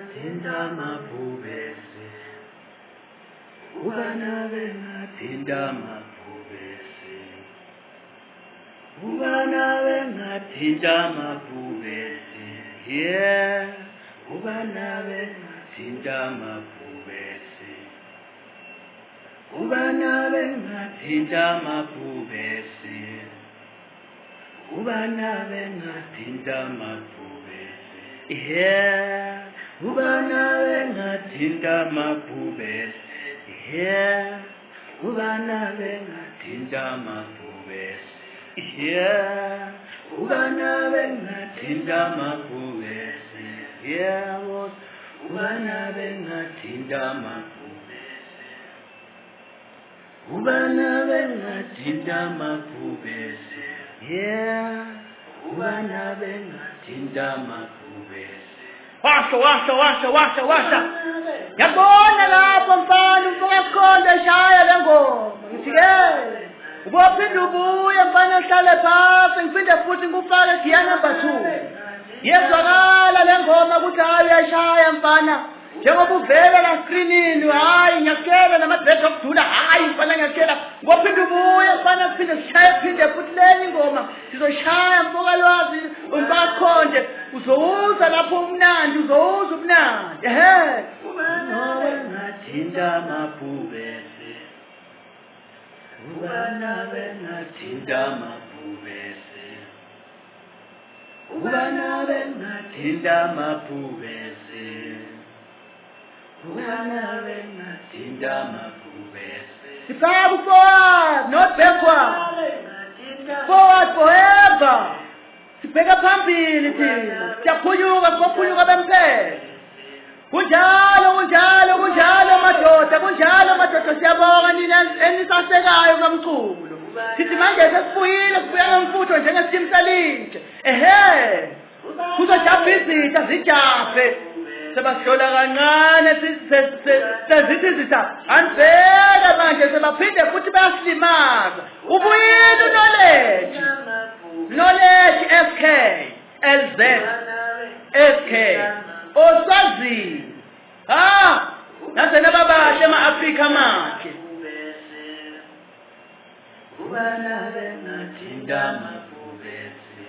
bengathinta amabhubesi ubana bengathinta amabhubesi ubana bengathinta amabhubesi yeah ubana bengathinta amabhubesi ubana bengathinta amabhubesi ubana bengathinta amabhubesi yeah ubana bengathinta amabhubesi yeah ubana bengathinta amabhubesi yeah ubana bengathinta amabhubesi yeah ubana bengathinta amabhubesi ubana bengathinta amabhubesi yeah ubana bengathinta amabhubesi washa yabona lapho mfana umfakakhonde eshaya lengoma ngithike ubophinda ubuye mfana uhlale phansi ngiphinde futhi ngikufake gear number 2 yezwakala lengoma ukuthi hayi uyashaya mfana njengoba uvela la screenini hayi ngiyakela namadress okudula hayi mfana ngiyakela ngophinda ubuye mfana kuphinde sishaye phinde futhi leni ingoma sizoshaya mfokalwazi umfakakhonde uzowuza lapho umnandi uzowuza ubunandi ehe ubana bengathinta amabhubesi ubana bengathinta amabhubesi ubana bengathinta amabhubesi ubana bengathinta amabhubesi sifaka forward not backward forward forever sibheka phambili thina siyaphunyuka siphunyuka bempela kunjalo madoda siyabonga nina enisasekayo kamculo sithi manje sesifuyile sibuya ngomfutho njengesimsalinje ehe kuzojabhizitha zijabhe sebasihlola kancane sezithi zitha anibheka manje sebaphinde futhi bayasilimaza ubuyile knowledge SK LZ SK osazi nasena babashe ama-Afrika makhe ubana bengathinta amabhubesi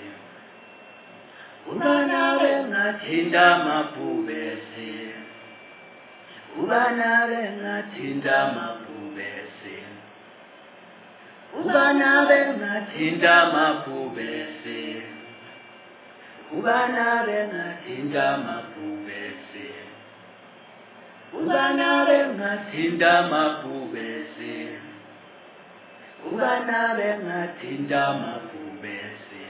ubana bengathinta amabhubesi ubana bengathinta amabhubesi ubana bengathinta amabhubesi ubana bengathinta amabhubesi ubana bengathinta amabhubesi ubana bengathinta amabhubesi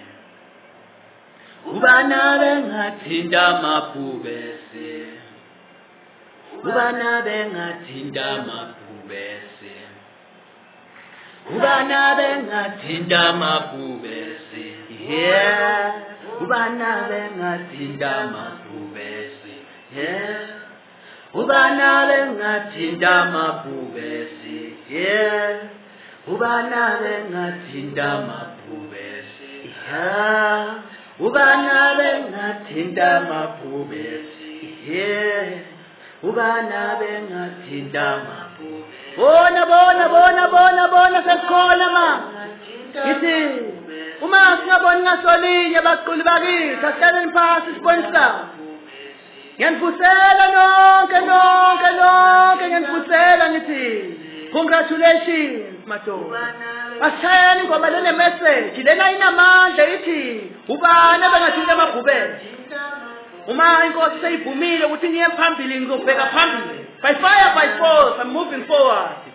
ubana bengathinta amabhubesi ubana bengathinta amabhubesi ubana bengathinta amabhubesi yeah ubana bengathinta amabhubesi yeah ubana bengathinta amabhubesi yeah ubana bengathinta amabhubesi yeah ubana bengathinta amabhubesi yeah ubana bengathinta amabhubesi bona sesikhona ma ngithi uma singaboni ngasolinye baquli bakithi asihlaleni phasi sibonisa ngiyanifusela nonke ngiyanifusela ngithi congratulations madoda asishayeni ngoba lena message lena inamandla ithi ubani bengathinta amabhubesi uma inkosi seyivumile ukuthi ngiye phambili ngizobheka phambili by fire by force I'm moving forward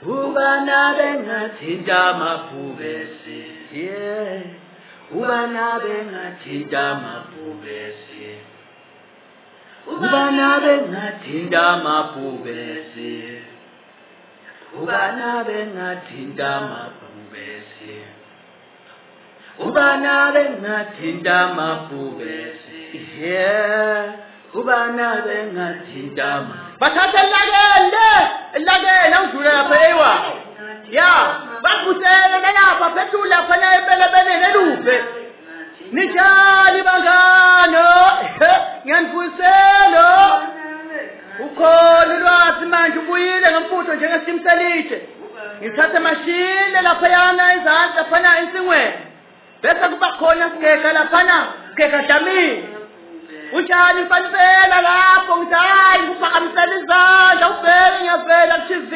ubana bengathinta amabhubesi yeah ubana bengathinta amabhubesi ubana bengathinta amabhubesi ubana bengathinta amabhubesi ubana bengathinta amabhubesi yeah ubana bengathinta amabhubesi bathatha elakele udlule lapha eyiwa ya bakusela lapha phethula khona empelebele nelupe nijali bangano ngiyanifusela ngithathe mashine laphayana izandla laphana insingweni bese kuba khona sigega laphana sigega dlamini utshani mfanipela lapho ngithi hayi kuphakamisela izandla ubheke ngiyavela ku-TV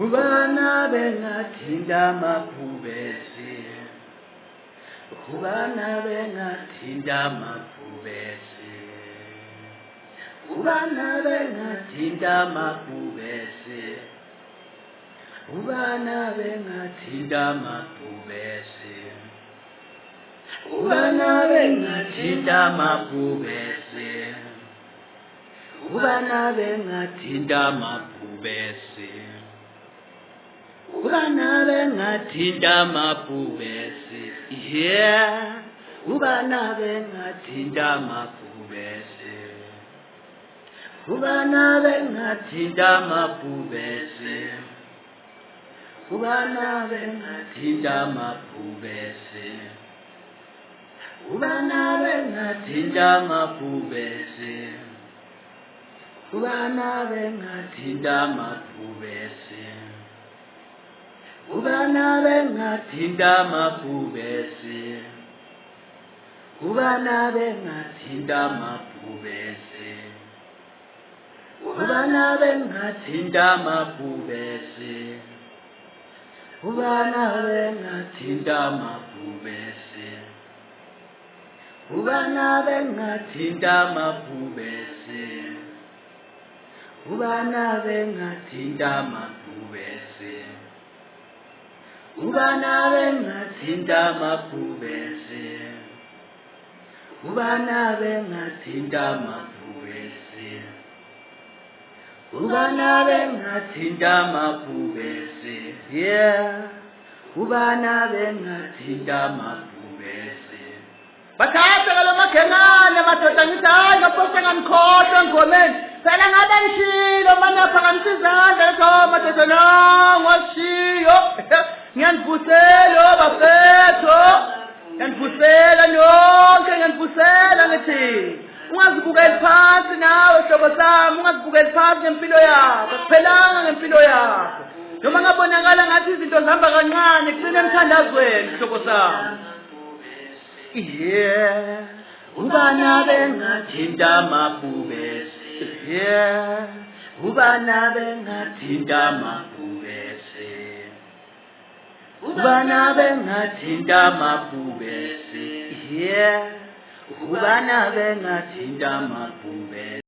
ubana bengathinta amabhubesi ubana bengathinta amabhubesi ubana bengathinta amabhubesi ubana bengathinta amabhubesi ubana bengathinta amabhubesi ubana bengathinta amabhubesi ubana bengathinta amabhubesi yeah ubana bengathinta amabhubesi ubana bengathinta amabhubesi ubana bengathinta amabhubesi ubana bengathinta amabhubesi ubana bengathinta amabhubesi ubana bengathinta amabhubesi ubana bengathinta amabhubesi ubana bengathinta amabhubesi ubana bengathinta amabhubesi ubana bengathinta amabhubesi ubana bengathinta amabhubesi ubana bengathinta amabhubesi ubana bengathinta amabhubesi ubana bengathinta amabhubesi yeah ubana bengathinta amabhubesi bathatha kalomakhelane madoda ngithi hayi ngaphosa ngamkhohlwa ngomeni phela ngabe ngishilo manje aphakamisa izandla lezo madoda ngoshiyo ngiyanivusela bafethu ngiyanivusela nonke ngiyanivusela ngithi ungazibukeli phansi nawe hlobo sami ungazibukeli phansi ngempilo yakho kuphelanga ngempilo yakho noma ngabonakala ngathi izinto zihamba kancane kugcine emthandazweni hlobo sami yeah ubana bengathinta amabhubesi yeah ubana bengathinta amabhubesi ubana bengathinta amabhubesi yeah ubana bengathinta amabhubesi